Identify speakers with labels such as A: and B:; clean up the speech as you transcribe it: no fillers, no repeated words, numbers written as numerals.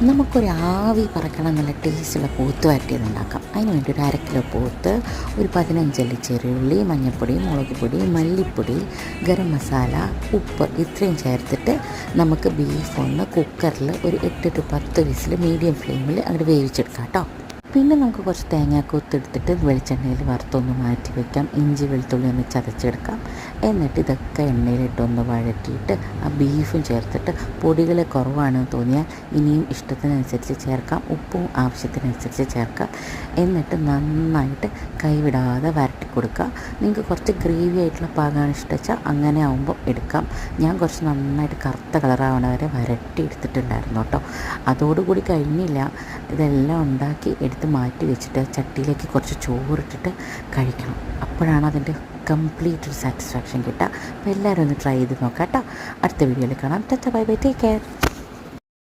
A: നമുക്കൊരു ആവി പറക്കണം നല്ല ടേസ്റ്റുള്ള പോത്ത് വരട്ടിയത് ഉണ്ടാക്കാം. അതിന് വേണ്ടി ഒരു 1/2 കിലോ പോത്ത്, ഒരു 15 അല്ലി ചെറിയുള്ളി, മഞ്ഞൾപ്പൊടി, മുളക് പൊടി, മല്ലിപ്പൊടി, ഗരം മസാല, ഉപ്പ് ഇത്രയും ചേർത്തിട്ട് നമുക്ക് ബീഫ് ഒന്ന് കുക്കറിൽ ഒരു 8 to 10 വിസിൽ മീഡിയം ഫ്ലെയിമിൽ അങ്ങോട്ട് വേവിച്ചെടുക്കാം കേട്ടോ. പിന്നെ നമുക്ക് കുറച്ച് തേങ്ങാക്കൊത്ത് എടുത്തിട്ട് വെളിച്ചെണ്ണയിൽ വറുത്തൊന്ന് മാറ്റി വയ്ക്കാം. ഇഞ്ചി വെളുത്തുള്ളി ഒന്ന് ചതച്ചെടുക്കാം. എന്നിട്ട് ഇതൊക്കെ എണ്ണയിലിട്ടൊന്ന് വഴറ്റിയിട്ട് ആ ബീഫും ചേർത്തിട്ട് പൊടികൾ കുറവാണെന്ന് തോന്നിയാൽ ഇനിയും ഇഷ്ടത്തിനനുസരിച്ച് ചേർക്കാം. ഉപ്പും ആവശ്യത്തിനനുസരിച്ച് ചേർക്കാം. എന്നിട്ട് നന്നായിട്ട് കൈവിടാതെ വരട്ടി കൊടുക്കുക. നിങ്ങൾക്ക് കുറച്ച് ഗ്രേവി ആയിട്ടുള്ള പാകമാണ് ഇഷ്ടം അങ്ങനെ ആകുമ്പോൾ എടുക്കാം. ഞാൻ കുറച്ച് നന്നായിട്ട് കറുത്ത കളറാവണ വരെ വരട്ടി എടുത്തിട്ടുണ്ടായിരുന്നു കേട്ടോ. അതോടുകൂടി കഴിഞ്ഞില്ല. ഇതെല്ലാം ഉണ്ടാക്കി എടുത്ത് മാറ്റി വെച്ചിട്ട് ചട്ടിയിലേക്ക് കുറച്ച് ചോറിട്ടിട്ട് കഴിക്കണം. അപ്പോഴാണ് അതിൻ്റെ കംപ്ലീറ്റ് ഒരു സാറ്റിസ്ഫാക്ഷൻ കിട്ടുക. അപ്പോൾ എല്ലാവരും ഒന്ന് ട്രൈ ചെയ്ത് നോക്കാം കേട്ടോ. അടുത്ത വീഡിയോയിൽ കാണാം. Bye bye, take care.